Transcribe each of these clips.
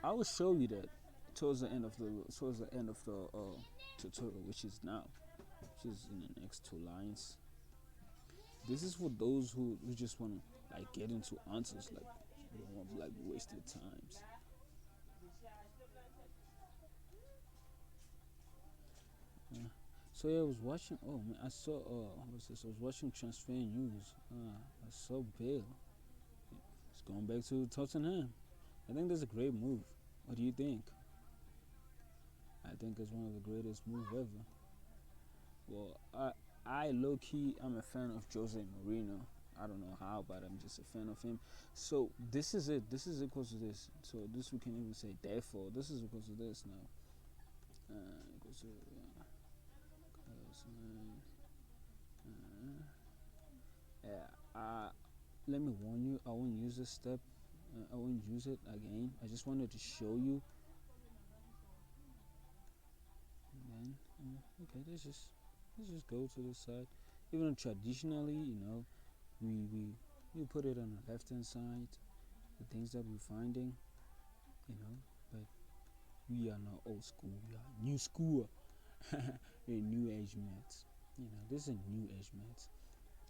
I will show you that towards the end of the tutorial, which is now, which is in the next two lines. This is for those who just want to like get into answers, like you don't want like wasted times. Uh, so yeah, I was watching. Oh man, I saw. What was this? I was watching transfer news. I saw Bale. He's going back to Tottenham. I think that's a great move. What do you think? I think it's one of the greatest moves ever. Well, I low key I'm a fan of Jose Mourinho. I don't know how, but I'm just a fan of him. So this is it. This is equals to this. So this we can even say therefore. This is equals to this now. Equals to cosine. Yeah. Let me warn you. I won't use this step. I won't use it again. I just wanted to show you. And then okay, let's just go to the side. Even traditionally, we put it on the left hand side. The things that we're finding, but we are not old school. We are new school. We're new age maths. This is new age maths.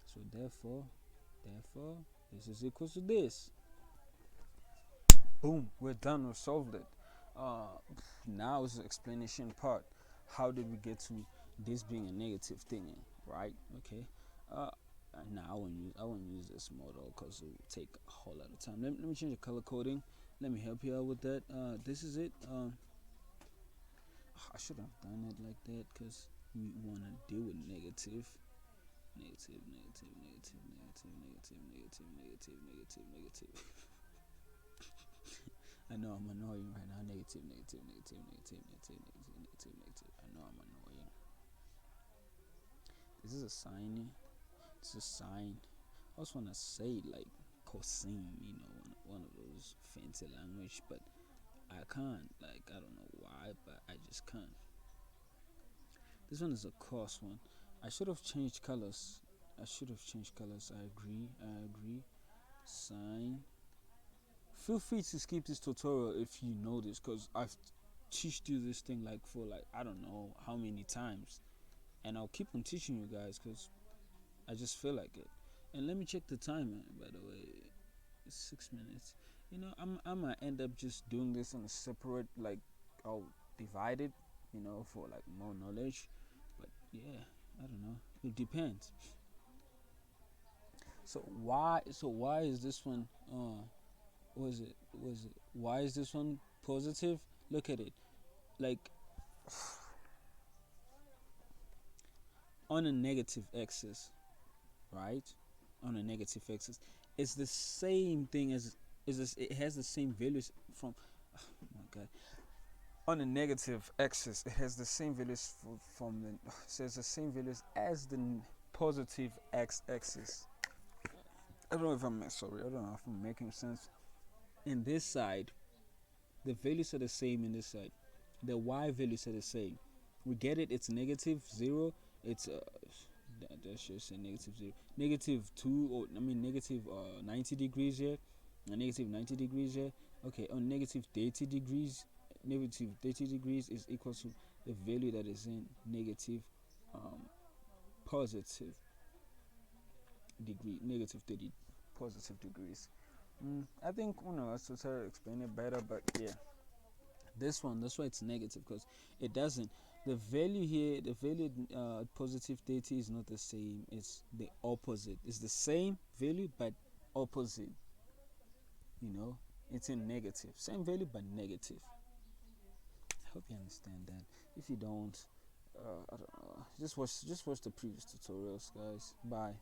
So therefore, this is equals to this. Boom, we're done. We solved it. Uh, Now is the explanation part. How did we get to this being a negative thing, right? Okay. Uh, now I won't use this model because it will take a whole lot of time. Let me change the color coding. Let me help you out with that. This is it. I should have done it like that because we want to deal with negative, negative, negative, negative, negative, negative, negative, negative, negative, negative. I know I'm annoying right now. Negative, negative, negative, negative, negative, negative, negative, negative. I know I'm annoying. This is a sign. It's a sign. I also want to say like cosine, one of those fancy language, but I can't. Like I don't know why, but I just can't. This one is a cos one. I should have changed colors. I agree. Sine. Feel free to skip this tutorial if you know this, cause I've teached you this thing like for like I don't know how many times, and I'll keep on teaching you guys, cause I just feel like it. And let me check the timer. By the way, it's 6 minutes. I might end up just doing this in a separate, like I'll divide it, for like more knowledge. But yeah, I don't know. It depends. So why is this one? Was it? Why is this one positive? Look at it. Like on a negative axis, right? On a negative axis, it's the same thing as is this. It has the same values from. Oh my god. On a negative axis, it has the same values from the. It says the same values as the positive x-axis. I don't know if I'm sorry. I don't know if I'm making sense. In this side, the values are the same. In this side, the y values are the same. We get it. It's negative 0. It's that should say negative 0, negative 2, or I mean negative 90 degrees here, and negative 90 degrees here. Okay, on negative 30 degrees, negative 30 degrees is equal to the value that is in negative um, positive degree, negative 30 positive degrees. I think I should try to explain it better, but yeah, this one, that's why it's negative, because it doesn't. The value here, the value positive 30 is not the same. It's the opposite. It's the same value but opposite. It's in negative. Same value but negative. I hope you understand that. If you don't, I don't know. Just watch the previous tutorials, guys. Bye.